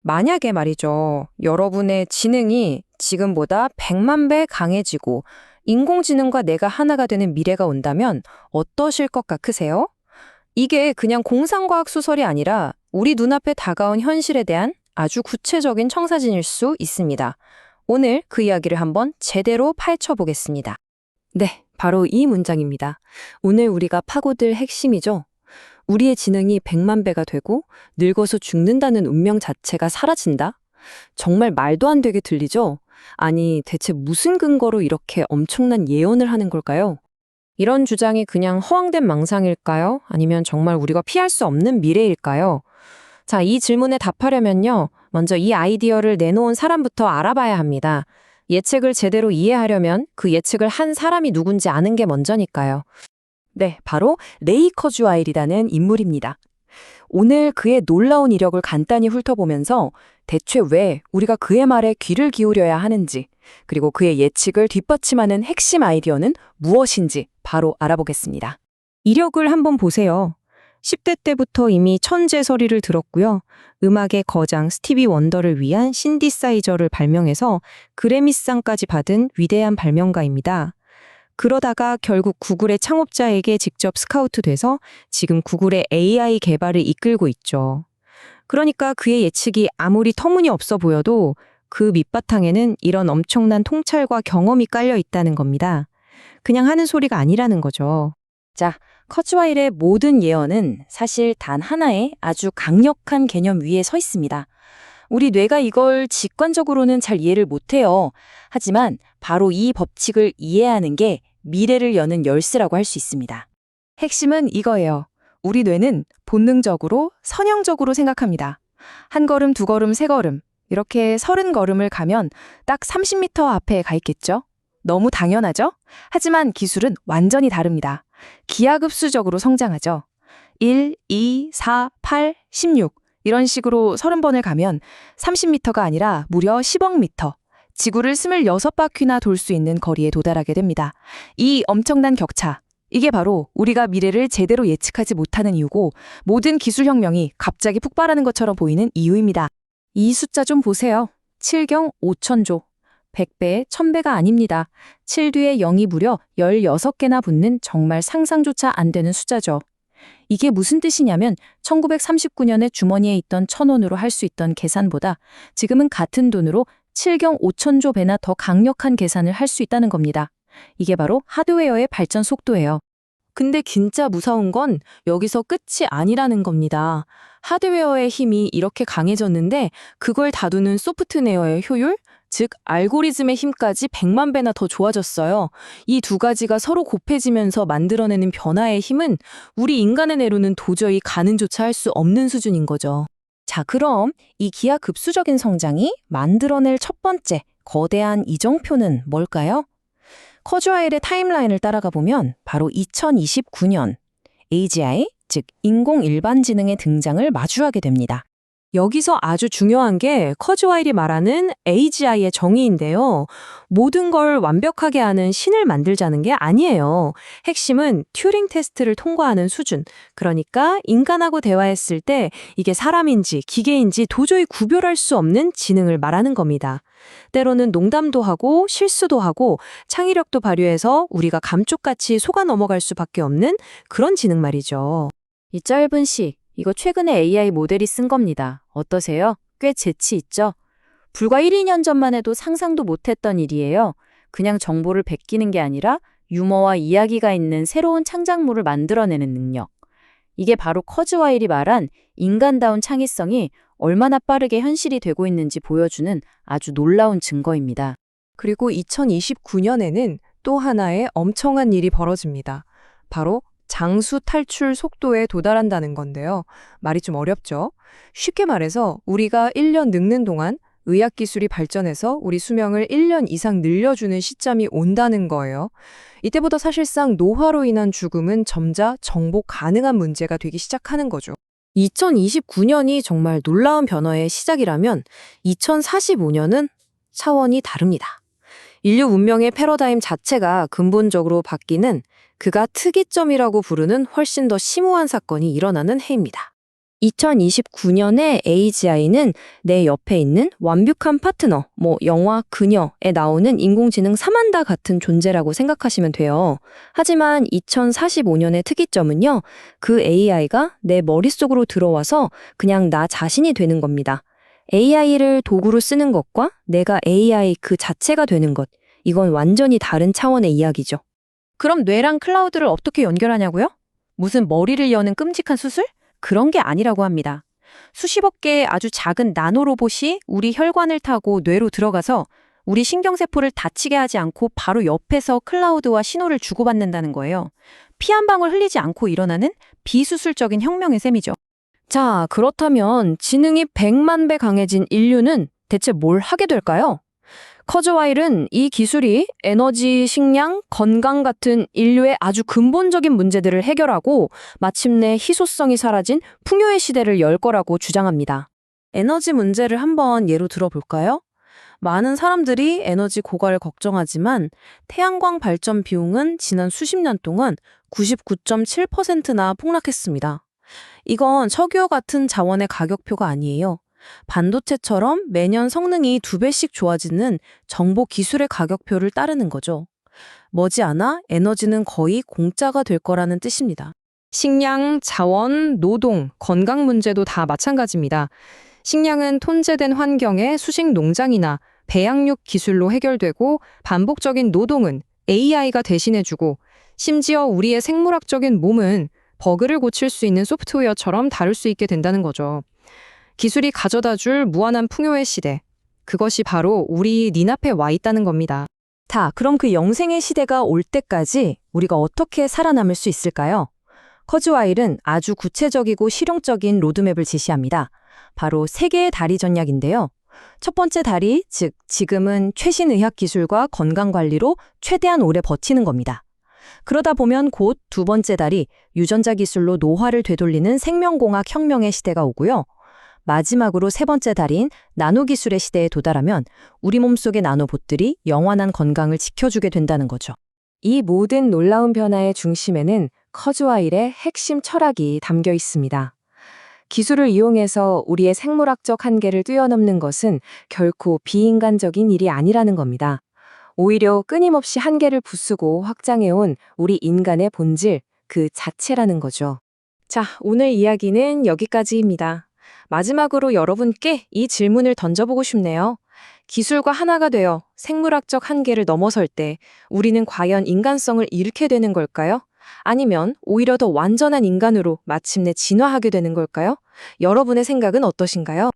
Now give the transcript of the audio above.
만약에 말이죠. 여러분의 지능이 지금보다 100만 배 강해지고 인공지능과 내가 하나가 되는 미래가 온다면 어떠실 것 같으세요? 이게 그냥 공상과학 소설이 아니라 우리 눈앞에 다가온 현실에 대한 아주 구체적인 청사진일 수 있습니다. 오늘 그 이야기를 한번 제대로 파헤쳐 보겠습니다. 네, 바로 이 문장입니다. 오늘 우리가 파고들 핵심이죠. 우리의 지능이 100만 배가 되고 늙어서 죽는다는 운명 자체가 사라진다? 정말 말도 안 되게 들리죠? 아니, 대체 무슨 근거로 이렇게 엄청난 예언을 하는 걸까요? 이런 주장이 그냥 허황된 망상일까요? 아니면 정말 우리가 피할 수 없는 미래일까요? 자, 이 질문에 답하려면요. 먼저 이 아이디어를 내놓은 사람부터 알아봐야 합니다. 예측을 제대로 이해하려면 그 예측을 한 사람이 누군지 아는 게 먼저니까요. 네, 바로 레이 커즈와일이라는 인물입니다. 오늘 그의 놀라운 이력을 간단히 훑어보면서 대체 왜 우리가 그의 말에 귀를 기울여야 하는지, 그리고 그의 예측을 뒷받침하는 핵심 아이디어는 무엇인지 바로 알아보겠습니다. 이력을 한번 보세요. 10대 때부터 이미 천재 소리를 들었고요. 음악의 거장 스티비 원더를 위한 신디사이저를 발명해서 그래미상까지 받은 위대한 발명가입니다. 그러다가 결국 구글의 창업자에게 직접 스카우트 돼서 지금 구글의 AI 개발을 이끌고 있죠. 그러니까 그의 예측이 아무리 터무니없어 보여도 그 밑바탕에는 이런 엄청난 통찰과 경험이 깔려 있다는 겁니다. 그냥 하는 소리가 아니라는 거죠. 자, 커츠와일의 모든 예언은 사실 단 하나의 아주 강력한 개념 위에 서 있습니다. 우리 뇌가 이걸 직관적으로는 잘 이해를 못해요. 하지만 바로 이 법칙을 이해하는 게 미래를 여는 열쇠라고 할 수 있습니다. 핵심은 이거예요. 우리 뇌는 본능적으로 선형적으로 생각합니다. 한 걸음, 두 걸음, 세 걸음 이렇게 30걸음을 가면 딱 30m 앞에 가 있겠죠? 너무 당연하죠? 하지만 기술은 완전히 다릅니다. 기하급수적으로 성장하죠. 1, 2, 4, 8, 16 이런 식으로 30번을 가면 30m가 아니라 무려 10억 미터. 지구를 26바퀴나 돌 수 있는 거리에 도달하게 됩니다. 이 엄청난 격차, 이게 바로 우리가 미래를 제대로 예측하지 못하는 이유고 모든 기술혁명이 갑자기 폭발하는 것처럼 보이는 이유입니다. 이 숫자 좀 보세요. 7경 5천조. 100배, 1000배가 아닙니다. 7 뒤에 0이 무려 16개나 붙는 정말 상상조차 안 되는 숫자죠. 이게 무슨 뜻이냐면 1939년에 주머니에 있던 1,000원으로 할 수 있던 계산보다 지금은 같은 돈으로 7경 5천조 배나 더 강력한 계산을 할 수 있다는 겁니다. 이게 바로 하드웨어의 발전 속도예요. 근데 진짜 무서운 건 여기서 끝이 아니라는 겁니다. 하드웨어의 힘이 이렇게 강해졌는데 그걸 다루는 소프트웨어의 효율, 즉 알고리즘의 힘까지 100만 배나 더 좋아졌어요. 이 두 가지가 서로 곱해지면서 만들어내는 변화의 힘은 우리 인간의 뇌로는 도저히 가늠조차 할 수 없는 수준인 거죠. 자, 그럼 이 기하급수적인 성장이 만들어낼 첫 번째 거대한 이정표는 뭘까요? 커즈와일의 타임라인을 따라가 보면 바로 2029년 AGI, 즉 인공일반지능의 등장을 마주하게 됩니다. 여기서 아주 중요한 게 커즈와일이 말하는 AGI의 정의인데요. 모든 걸 완벽하게 아는 신을 만들자는 게 아니에요. 핵심은 튜링 테스트를 통과하는 수준. 그러니까 인간하고 대화했을 때 이게 사람인지 기계인지 도저히 구별할 수 없는 지능을 말하는 겁니다. 때로는 농담도 하고 실수도 하고 창의력도 발휘해서 우리가 감쪽같이 속아 넘어갈 수밖에 없는 그런 지능 말이죠. 이 짧은 시, 이거 최근에 AI 모델이 쓴 겁니다. 어떠세요? 꽤 재치 있죠? 불과 1, 2년 전만 해도 상상도 못했던 일이에요. 그냥 정보를 베끼는 게 아니라 유머와 이야기가 있는 새로운 창작물을 만들어내는 능력. 이게 바로 커즈와일이 말한 인간다운 창의성이 얼마나 빠르게 현실이 되고 있는지 보여주는 아주 놀라운 증거입니다. 그리고 2029년에는 또 하나의 엄청난 일이 벌어집니다. 바로 장수 탈출 속도에 도달한다는 건데요. 말이 좀 어렵죠? 쉽게 말해서 우리가 1년 늙는 동안 의학기술이 발전해서 우리 수명을 1년 이상 늘려주는 시점이 온다는 거예요. 이때부터 사실상 노화로 인한 죽음은 점차 정복 가능한 문제가 되기 시작하는 거죠. 2029년이 정말 놀라운 변화의 시작이라면 2045년은 차원이 다릅니다. 인류 문명의 패러다임 자체가 근본적으로 바뀌는 그가 특이점이라고 부르는 훨씬 더 심오한 사건이 일어나는 해입니다. 2029년에 AGI는 내 옆에 있는 완벽한 파트너, 영화 그녀에 나오는 인공지능 사만다 같은 존재라고 생각하시면 돼요. 하지만 2045년의 특이점은요, 그 AI가 내 머릿속으로 들어와서 그냥 나 자신이 되는 겁니다. AI를 도구로 쓰는 것과 내가 AI 그 자체가 되는 것, 이건 완전히 다른 차원의 이야기죠. 그럼 뇌랑 클라우드를 어떻게 연결하냐고요? 무슨 머리를 여는 끔찍한 수술? 그런 게 아니라고 합니다. 수십억 개의 아주 작은 나노 로봇이 우리 혈관을 타고 뇌로 들어가서 우리 신경세포를 다치게 하지 않고 바로 옆에서 클라우드와 신호를 주고받는다는 거예요. 피 한 방울 흘리지 않고 일어나는 비수술적인 혁명의 셈이죠. 자, 그렇다면 지능이 100만 배 강해진 인류는 대체 뭘 하게 될까요? 커즈와일은 이 기술이 에너지, 식량, 건강 같은 인류의 아주 근본적인 문제들을 해결하고 마침내 희소성이 사라진 풍요의 시대를 열 거라고 주장합니다. 에너지 문제를 한번 예로 들어볼까요? 많은 사람들이 에너지 고갈을 걱정하지만 태양광 발전 비용은 지난 수십 년 동안 99.7%나 폭락했습니다. 이건 석유 같은 자원의 가격표가 아니에요. 반도체처럼 매년 성능이 2배씩 좋아지는 정보 기술의 가격표를 따르는 거죠. 머지않아 에너지는 거의 공짜가 될 거라는 뜻입니다. 식량, 자원, 노동, 건강 문제도 다 마찬가지입니다. 식량은 톤제된 환경의 수식 농장이나 배양육 기술로 해결되고 반복적인 노동은 AI가 대신해주고 심지어 우리의 생물학적인 몸은 버그를 고칠 수 있는 소프트웨어처럼 다룰 수 있게 된다는 거죠. 기술이 가져다 줄 무한한 풍요의 시대. 그것이 바로 우리 눈앞에 와 있다는 겁니다. 그럼 그 영생의 시대가 올 때까지 우리가 어떻게 살아남을 수 있을까요? 커즈와일은 아주 구체적이고 실용적인 로드맵을 제시합니다. 바로 3개의 다리 전략인데요. 첫 번째 다리, 즉 지금은 최신 의학 기술과 건강관리로 최대한 오래 버티는 겁니다. 그러다 보면 곧 두 번째 다리, 유전자 기술로 노화를 되돌리는 생명공학 혁명의 시대가 오고요. 마지막으로 세 번째 달인 나노기술의 시대에 도달하면 우리 몸속의 나노봇들이 영원한 건강을 지켜주게 된다는 거죠. 이 모든 놀라운 변화의 중심에는 커즈와일의 핵심 철학이 담겨 있습니다. 기술을 이용해서 우리의 생물학적 한계를 뛰어넘는 것은 결코 비인간적인 일이 아니라는 겁니다. 오히려 끊임없이 한계를 부수고 확장해온 우리 인간의 본질, 그 자체라는 거죠. 자, 오늘 이야기는 여기까지입니다. 마지막으로 여러분께 이 질문을 던져보고 싶네요. 기술과 하나가 되어 생물학적 한계를 넘어설 때 우리는 과연 인간성을 잃게 되는 걸까요? 아니면 오히려 더 완전한 인간으로 마침내 진화하게 되는 걸까요? 여러분의 생각은 어떠신가요?